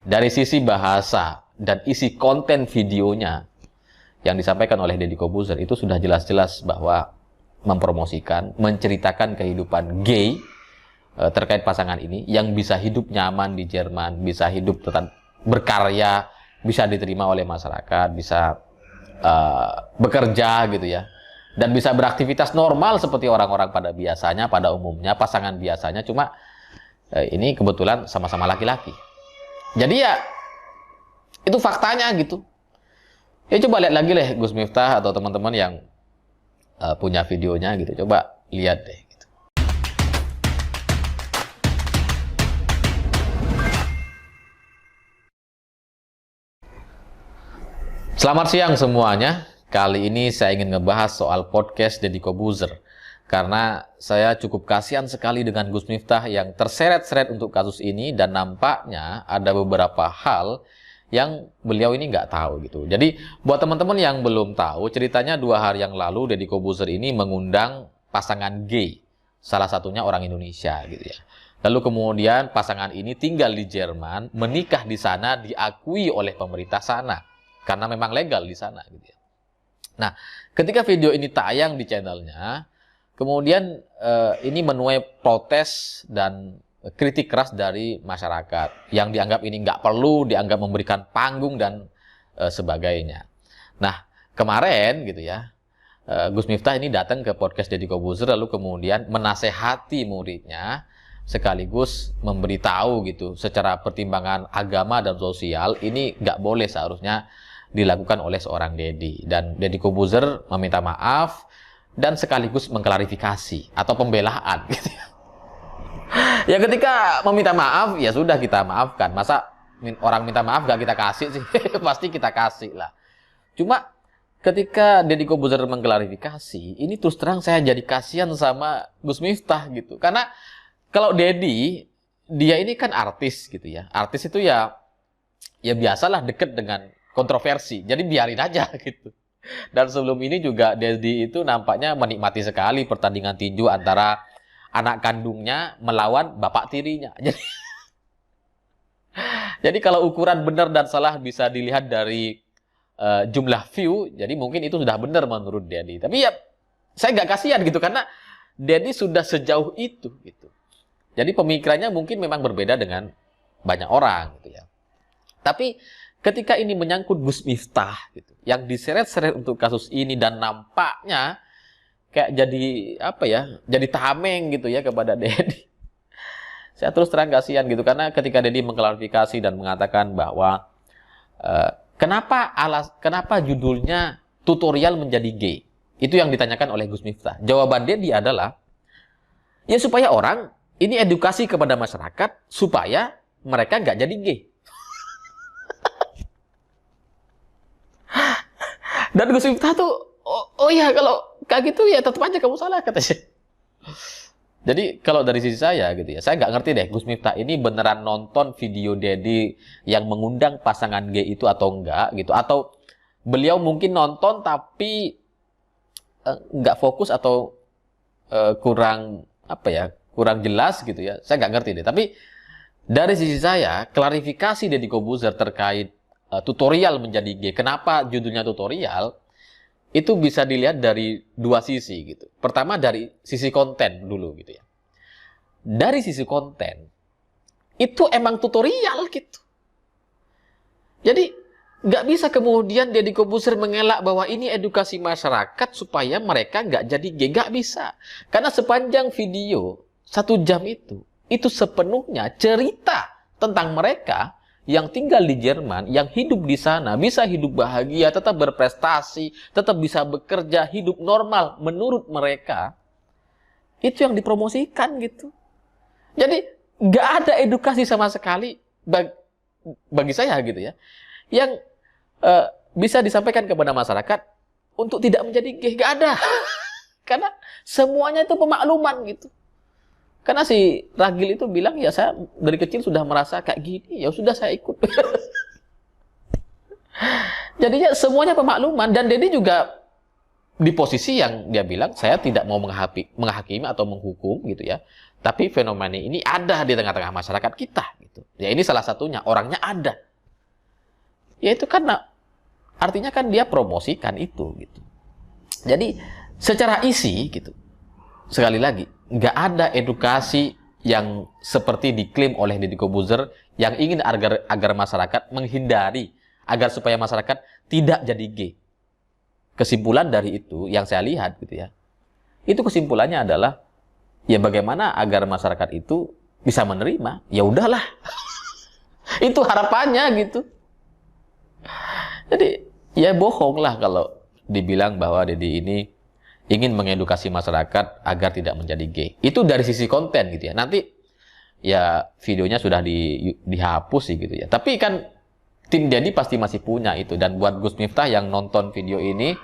dari sisi bahasa dan isi konten videonya yang disampaikan oleh Deddy Corbuzier itu sudah jelas-jelas bahwa mempromosikan, menceritakan kehidupan gay terkait pasangan ini yang bisa hidup nyaman di Jerman, bisa hidup tetap berkarya, bisa diterima oleh masyarakat, bisa bekerja gitu ya, dan bisa beraktivitas normal seperti orang-orang pada biasanya, pada umumnya, pasangan biasanya, cuma ini kebetulan sama-sama laki-laki. Jadi ya itu faktanya gitu. Ya coba lihat lagi deh Gus Miftah atau teman-teman yang punya videonya gitu, coba lihat deh gitu. Selamat siang semuanya. Kali ini saya ingin ngebahas soal podcast Deddy Corbuzier. Karena saya cukup kasihan sekali dengan Gus Miftah yang terseret-seret untuk kasus ini, dan nampaknya ada beberapa hal yang beliau ini nggak tahu gitu. Jadi buat teman-teman yang belum tahu, ceritanya 2 hari yang lalu Deddy Corbuzier ini mengundang pasangan gay, salah satunya orang Indonesia gitu ya. Lalu kemudian pasangan ini tinggal di Jerman, menikah di sana, diakui oleh pemerintah sana karena memang legal di sana gitu ya. Nah, ketika video ini tayang di channelnya, kemudian ini menuai protes dan kritik keras dari masyarakat yang dianggap ini nggak perlu, dianggap memberikan panggung dan sebagainya. Nah, kemarin gitu ya, Gus Miftah ini datang ke podcast Deddy Corbuzier lalu kemudian menasehati muridnya sekaligus memberitahu gitu secara pertimbangan agama dan sosial ini nggak boleh seharusnya dilakukan oleh seorang Deddy, dan Deddy Corbuzier meminta maaf dan sekaligus mengklarifikasi atau pembelaan gitu ya. Ya ketika meminta maaf ya sudah kita maafkan, masa orang minta maaf gak kita kasih sih? Pasti kita kasih lah. Cuma ketika Deddy Corbuzier mengklarifikasi, ini terus terang saya jadi kasihan sama Gus Miftah gitu, karena kalau Deddy, dia ini kan artis gitu ya, artis itu ya biasalah deket dengan kontroversi, jadi biarin aja gitu. Dan sebelum ini juga Deddy itu nampaknya menikmati sekali pertandingan tinju antara anak kandungnya melawan bapak tirinya. Jadi kalau ukuran benar dan salah bisa dilihat dari jumlah view, jadi mungkin itu sudah benar menurut Deddy. Tapi ya saya nggak kasihan gitu karena Deddy sudah sejauh itu gitu. Jadi pemikirannya mungkin memang berbeda dengan banyak orang gitu ya. Tapi ketika ini menyangkut Gus Miftah gitu, yang diseret-seret untuk kasus ini dan nampaknya kayak jadi apa ya, jadi tameng gitu ya kepada Deddy. Saya terus terang kasihan gitu karena ketika Deddy mengklarifikasi dan mengatakan bahwa kenapa judulnya tutorial menjadi gay, itu yang ditanyakan oleh Gus Miftah. Jawaban Deddy adalah ya supaya orang ini edukasi kepada masyarakat supaya mereka nggak jadi gay. Dan Gus Miftah tuh, oh ya kalau kayak gitu ya tetap aja kamu salah katanya. Jadi kalau dari sisi saya gitu ya, saya nggak ngerti deh Gus Miftah ini beneran nonton video Deddy yang mengundang pasangan gay itu atau enggak gitu, atau beliau mungkin nonton tapi nggak fokus atau kurang apa ya, kurang jelas gitu ya, saya nggak ngerti deh. Tapi dari sisi saya, klarifikasi Deddy Corbuzier terkait tutorial menjadi gay. Kenapa judulnya tutorial? Itu bisa dilihat dari 2 sisi gitu. Pertama dari sisi konten dulu gitu ya. Dari sisi konten, itu emang tutorial gitu. Jadi nggak bisa kemudian Deddy Corbuzier mengelak bahwa ini edukasi masyarakat supaya mereka nggak jadi gay. Nggak bisa. Karena sepanjang video 1 jam itu sepenuhnya cerita tentang mereka yang tinggal di Jerman, yang hidup di sana, bisa hidup bahagia, tetap berprestasi, tetap bisa bekerja, hidup normal menurut mereka. Itu yang dipromosikan gitu. Jadi nggak ada edukasi sama sekali bagi saya gitu ya, yang bisa disampaikan kepada masyarakat untuk tidak menjadi gay. Nggak ada. Karena semuanya itu pemakluman gitu. Karena si Ragil itu bilang, ya saya dari kecil sudah merasa kayak gini, ya sudah saya ikut. Jadinya semuanya pemakluman, dan Deddy juga di posisi yang dia bilang, saya tidak mau menghakimi atau menghukum gitu ya. Tapi fenomena ini ada di tengah-tengah masyarakat kita. Gitu. Ya ini salah satunya, orangnya ada. Ya itu karena artinya kan dia promosikan itu. Gitu. Jadi secara isi, gitu, sekali lagi, nggak ada edukasi yang seperti diklaim oleh Deddy Corbuzier yang ingin agar masyarakat menghindari, agar supaya masyarakat tidak jadi gay. Kesimpulan dari itu yang saya lihat gitu ya, itu kesimpulannya adalah ya bagaimana agar masyarakat itu bisa menerima. Ya udahlah, itu harapannya gitu. Jadi ya bohong lah kalau dibilang bahwa Deddy ini ingin mengedukasi masyarakat agar tidak menjadi gay. Itu dari sisi konten gitu ya. Nanti ya videonya sudah dihapus sih gitu ya. Tapi kan tim Deddy pasti masih punya itu. Dan buat Gus Miftah yang nonton video ini,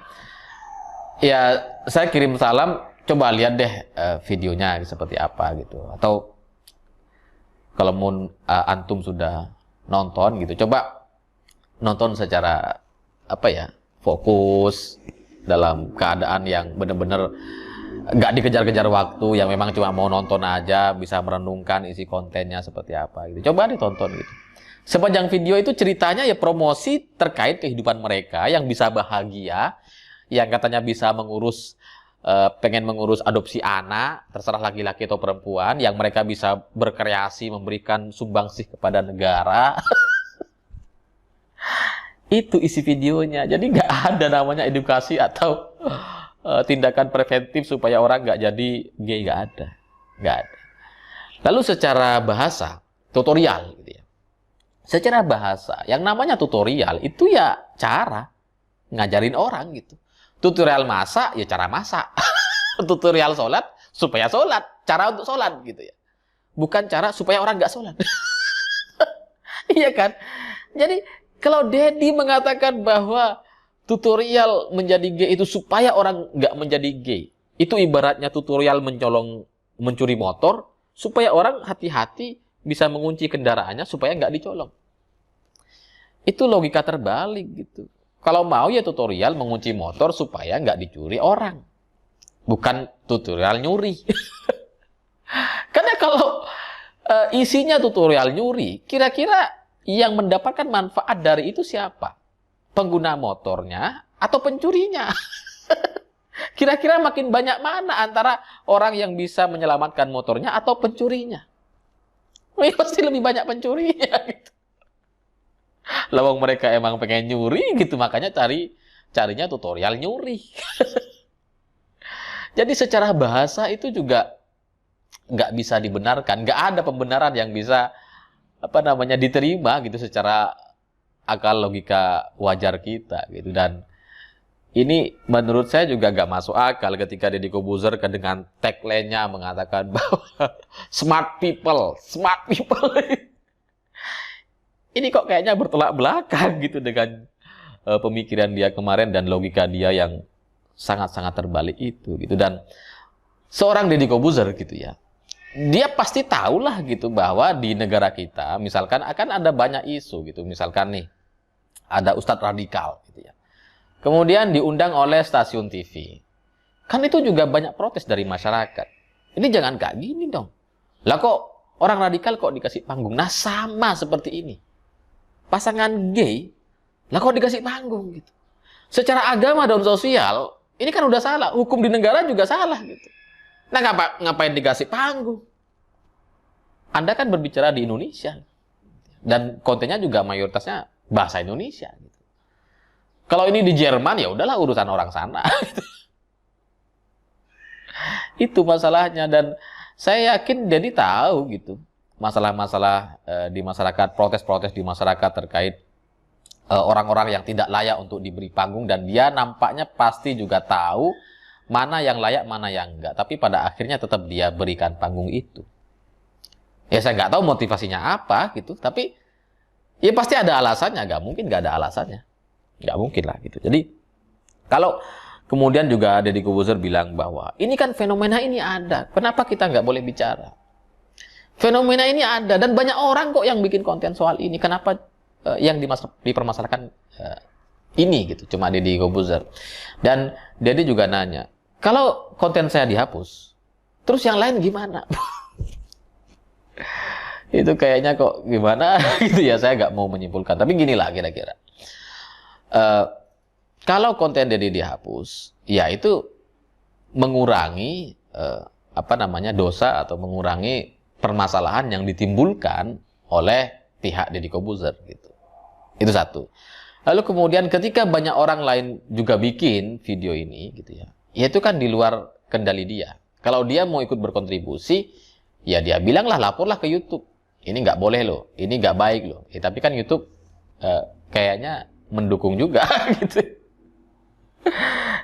ya saya kirim salam, coba lihat deh videonya seperti apa gitu. Atau kalau antum sudah nonton gitu, coba nonton secara fokus dalam keadaan yang benar-benar nggak dikejar-kejar waktu, yang memang cuma mau nonton aja, bisa merenungkan isi kontennya seperti apa gitu. Coba ditonton gitu. Sepanjang video itu ceritanya ya promosi terkait kehidupan mereka yang bisa bahagia, yang katanya bisa pengen mengurus adopsi anak, terserah laki-laki atau perempuan, yang mereka bisa berkreasi, memberikan sumbangsih kepada negara. Itu isi videonya. Jadi nggak ada namanya edukasi atau tindakan preventif supaya orang nggak jadi gay, nggak ada. Nggak ada. Lalu secara bahasa, tutorial gitu ya. Secara bahasa, yang namanya tutorial itu ya cara ngajarin orang gitu. Tutorial masak, ya cara masak. Tutorial sholat, supaya sholat. Cara untuk sholat gitu ya. Bukan cara supaya orang nggak sholat. Iya kan? Jadi, kalau Deddy mengatakan bahwa tutorial menjadi gay itu supaya orang nggak menjadi gay, itu ibaratnya tutorial mencuri motor, supaya orang hati-hati bisa mengunci kendaraannya supaya nggak dicolong. Itu logika terbalik gitu. Kalau mau ya tutorial mengunci motor supaya nggak dicuri orang. Bukan tutorial nyuri. Karena kalau isinya tutorial nyuri, kira-kira yang mendapatkan manfaat dari itu siapa? Pengguna motornya atau pencurinya? Kira-kira makin banyak mana antara orang yang bisa menyelamatkan motornya atau pencurinya? Pasti lebih banyak pencurinya gitu. Lawang mereka emang pengen nyuri gitu, makanya carinya tutorial nyuri. Jadi secara bahasa itu juga nggak bisa dibenarkan, nggak ada pembenaran yang bisa diterima gitu secara akal logika wajar kita gitu. Dan ini menurut saya juga nggak masuk akal ketika Deddy Corbuzier dengan tagline-nya mengatakan bahwa smart people. Ini kok kayaknya bertolak belakang gitu dengan pemikiran dia kemarin dan logika dia yang sangat-sangat terbalik itu gitu. Dan seorang Deddy Corbuzier gitu ya, dia pasti tahulah gitu bahwa di negara kita misalkan akan ada banyak isu gitu. Misalkan nih ada ustadz radikal gitu ya, kemudian diundang oleh stasiun TV, kan itu juga banyak protes dari masyarakat. Ini jangan kayak gini dong, lah kok orang radikal kok dikasih panggung. Nah sama seperti ini, pasangan gay lah kok dikasih panggung gitu. Secara agama dan sosial ini kan udah salah, hukum di negara juga salah gitu. Nah ngapain dikasih panggung? Anda kan berbicara di Indonesia dan kontennya juga mayoritasnya bahasa Indonesia gitu. Kalau ini di Jerman ya udahlah urusan orang sana. Itu masalahnya. Dan saya yakin Deddy tahu gitu masalah-masalah di masyarakat, protes-protes di masyarakat terkait orang-orang yang tidak layak untuk diberi panggung, dan dia nampaknya pasti juga tahu mana yang layak, mana yang enggak. Tapi pada akhirnya tetap dia berikan panggung itu. Ya saya nggak tahu motivasinya apa gitu, tapi ya pasti ada alasannya. Nggak mungkin nggak ada alasannya. Nggak mungkin lah gitu. Jadi kalau kemudian juga Deddy Corbuzier bilang bahwa ini kan fenomena ini ada, kenapa kita nggak boleh bicara? Fenomena ini ada dan banyak orang kok yang bikin konten soal ini. Kenapa yang dipermasalahkan ini gitu? Cuma Deddy Corbuzier. Dan Deddy juga nanya, kalau konten saya dihapus, terus yang lain gimana? Itu kayaknya kok gimana gitu ya, saya nggak mau menyimpulkan. Tapi ginilah kira-kira. Kalau konten Dedi dihapus, ya itu mengurangi dosa atau mengurangi permasalahan yang ditimbulkan oleh pihak Deddy Corbuzier gitu. Itu satu. Lalu kemudian ketika banyak orang lain juga bikin video ini gitu ya, ya itu kan di luar kendali dia. Kalau dia mau ikut berkontribusi, ya dia bilanglah, laporlah ke YouTube. Ini nggak boleh loh, ini nggak baik loh. Tapi kan YouTube kayaknya mendukung juga gitu.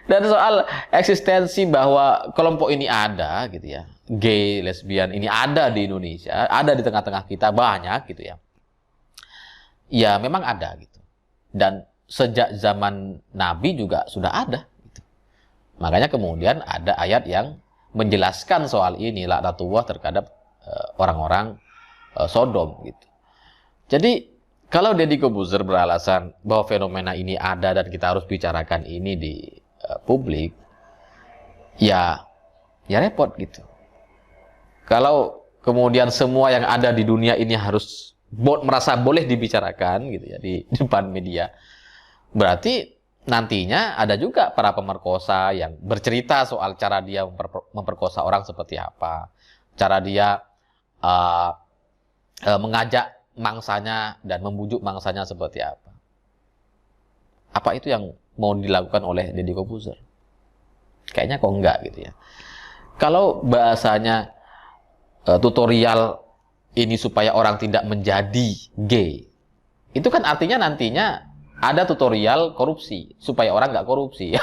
Dan soal eksistensi bahwa kelompok ini ada gitu ya, gay, lesbian ini ada di Indonesia, ada di tengah-tengah kita banyak gitu ya. Ya memang ada gitu. Dan sejak zaman Nabi juga sudah ada gitu. Makanya kemudian ada ayat yang menjelaskan soal ini, laknatullah terhadap orang-orang Sodom gitu. Jadi kalau Deddy Corbuzier beralasan bahwa fenomena ini ada dan kita harus bicarakan ini di publik, ya repot gitu. Kalau kemudian semua yang ada di dunia ini harus merasa boleh dibicarakan gitu ya di depan media, berarti nantinya ada juga para pemerkosa yang bercerita soal cara dia memperkosa orang seperti apa, cara dia mengajak mangsanya dan membujuk mangsanya seperti apa. Apa itu yang mau dilakukan oleh Deddy Corbuzier? Kayaknya kok enggak gitu ya. Kalau bahasanya tutorial ini supaya orang tidak menjadi gay, itu kan artinya nantinya ada tutorial korupsi supaya orang nggak korupsi.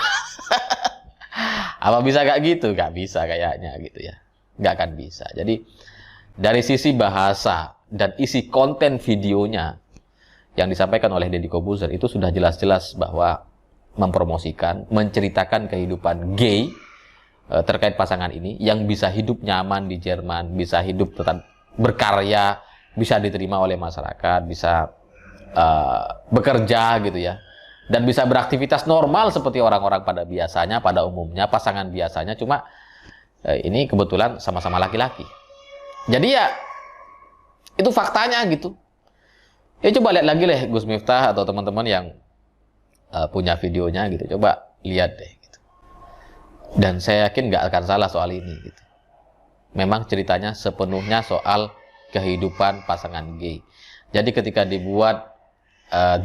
Apa bisa kayak gitu? Nggak bisa kayaknya gitu ya. Nggak akan bisa. Jadi dari sisi bahasa dan isi konten videonya yang disampaikan oleh Deddy Corbuzier itu sudah jelas-jelas bahwa mempromosikan, menceritakan kehidupan gay terkait pasangan ini yang bisa hidup nyaman di Jerman, bisa hidup tetap berkarya, bisa diterima oleh masyarakat, bisa bekerja gitu ya, dan bisa beraktivitas normal seperti orang-orang pada biasanya, pada umumnya, pasangan biasanya. Cuma ini kebetulan sama-sama laki-laki. Jadi ya itu faktanya gitu. Ya coba lihat lagi deh Gus Miftah atau teman-teman yang punya videonya gitu, coba lihat deh gitu. Dan saya yakin nggak akan salah soal ini gitu. Memang ceritanya sepenuhnya soal kehidupan pasangan gay. Jadi ketika dibuat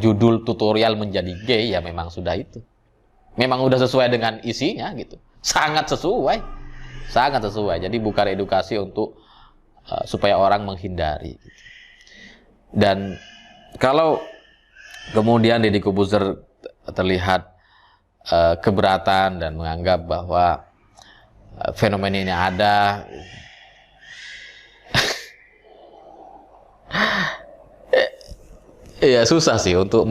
judul tutorial menjadi gay, ya memang sudah itu. Memang udah sesuai dengan isinya gitu. Sangat sesuai. Sangat sesuai. Jadi bukan edukasi untuk supaya orang menghindari gitu. Dan kalau kemudian Deddy Corbuzier terlihat keberatan dan menganggap bahwa fenomena ini ada, ya susah sih untuk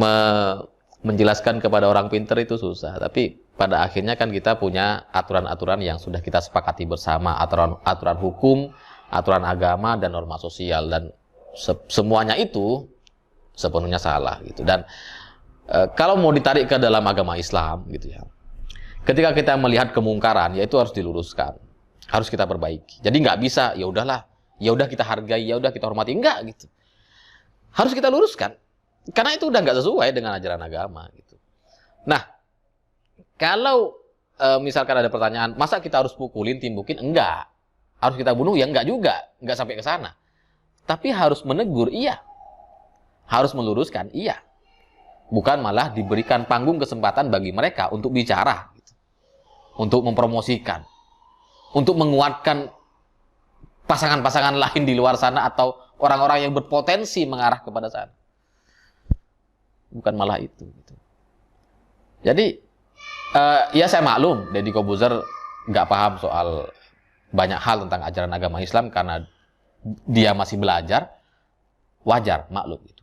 menjelaskan kepada orang pinter, itu susah. Tapi pada akhirnya kan kita punya aturan-aturan yang sudah kita sepakati bersama, aturan hukum, aturan agama, dan norma sosial, dan semuanya itu sepenuhnya salah gitu. Dan kalau mau ditarik ke dalam agama Islam gitu ya, ketika kita melihat kemungkaran, ya itu harus diluruskan, harus kita perbaiki. Jadi nggak bisa ya udahlah, ya udah kita hargai, ya udah kita hormati, enggak gitu. Harus kita luruskan, karena itu udah nggak sesuai dengan ajaran agama gitu. Nah, kalau misalkan ada pertanyaan, masa kita harus pukulin, timbukin? Enggak. Harus kita bunuh? Ya enggak juga, enggak sampai ke sana. Tapi harus menegur, iya. Harus meluruskan, iya. Bukan malah diberikan panggung kesempatan bagi mereka untuk bicara, gitu. Untuk mempromosikan, untuk menguatkan pasangan-pasangan lain di luar sana atau orang-orang yang berpotensi mengarah kepada sana. Bukan malah itu. Gitu. Jadi, ya saya maklum, Deddy Corbuzier nggak paham soal banyak hal tentang ajaran agama Islam karena dia masih belajar, wajar, maklum gitu.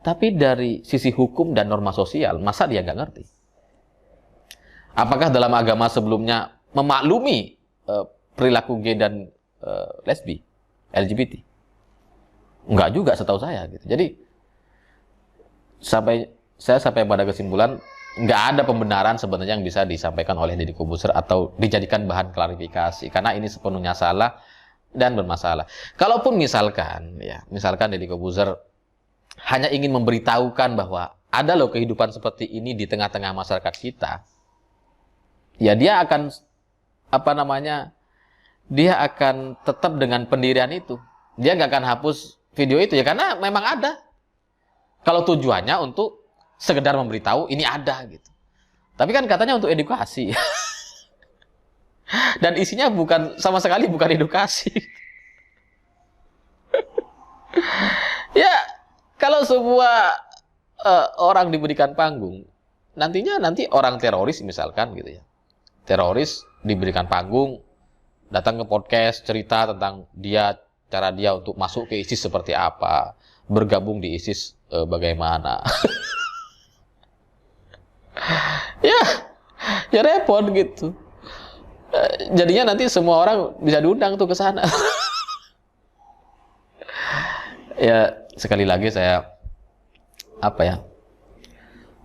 Tapi dari sisi hukum dan norma sosial, masa dia nggak ngerti? Apakah dalam agama sebelumnya memaklumi perilaku gay dan lesbi, LGBT? Enggak juga setahu saya gitu. Jadi saya sampai pada kesimpulan nggak ada pembenaran sebenarnya yang bisa disampaikan oleh Deddy Corbuzier atau dijadikan bahan klarifikasi, karena ini sepenuhnya salah dan bermasalah. Kalaupun misalkan Deddy Corbuzier hanya ingin memberitahukan bahwa ada loh kehidupan seperti ini di tengah-tengah masyarakat kita, ya dia akan dia akan tetap dengan pendirian itu. Dia nggak akan hapus video itu ya, karena memang ada. Kalau tujuannya untuk sekedar memberitahu ini ada gitu. Tapi kan katanya untuk edukasi. Dan isinya sama sekali bukan edukasi. Ya, kalau sebuah orang diberikan panggung, nanti orang teroris misalkan gitu ya. Teroris diberikan panggung, datang ke podcast, cerita tentang cara dia untuk masuk ke ISIS seperti apa, bergabung di ISIS bagaimana. Ya repot gitu. Jadinya nanti semua orang bisa diundang tuh ke sana. Ya, sekali lagi saya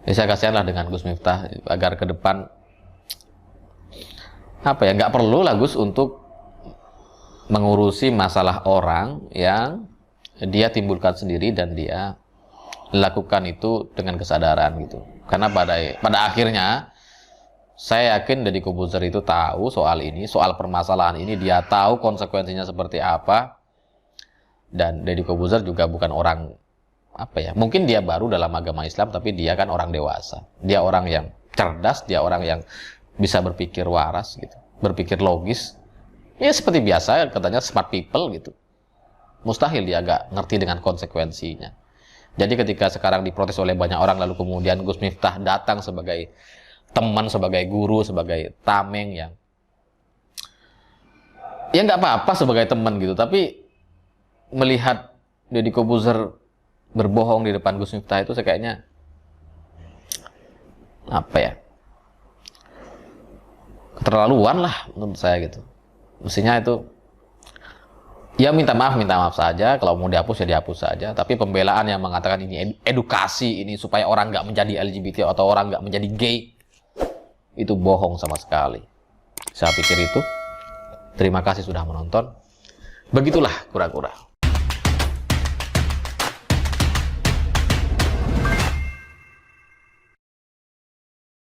kasihanlah dengan Gus Miftah agar ke depan nggak perlu lah Gus untuk mengurusi masalah orang yang dia timbulkan sendiri dan dia lakukan itu dengan kesadaran gitu. Karena pada akhirnya saya yakin Deddy Corbuzier itu tahu soal ini, soal permasalahan ini, dia tahu konsekuensinya seperti apa. Dan Deddy Corbuzier juga bukan orang mungkin dia baru dalam agama Islam, tapi dia kan orang dewasa. Dia orang yang cerdas, dia orang yang bisa berpikir waras gitu, berpikir logis. Ya seperti biasa katanya smart people gitu. Mustahil dia nggak ngerti dengan konsekuensinya. Jadi ketika sekarang diprotes oleh banyak orang, lalu kemudian Gus Miftah datang sebagai teman, sebagai guru, sebagai tameng yang ya nggak apa-apa sebagai teman gitu, tapi melihat Deddy Corbuzier berbohong di depan Gus Miftah itu kayaknya keterlaluan lah menurut saya gitu. Mestinya itu ya minta maaf saja, kalau mau dihapus ya dihapus saja. Tapi pembelaan yang mengatakan ini edukasi, ini supaya orang nggak menjadi LGBT atau orang nggak menjadi gay, itu bohong sama sekali. Saya pikir itu. Terima kasih sudah menonton. Begitulah kura-kura.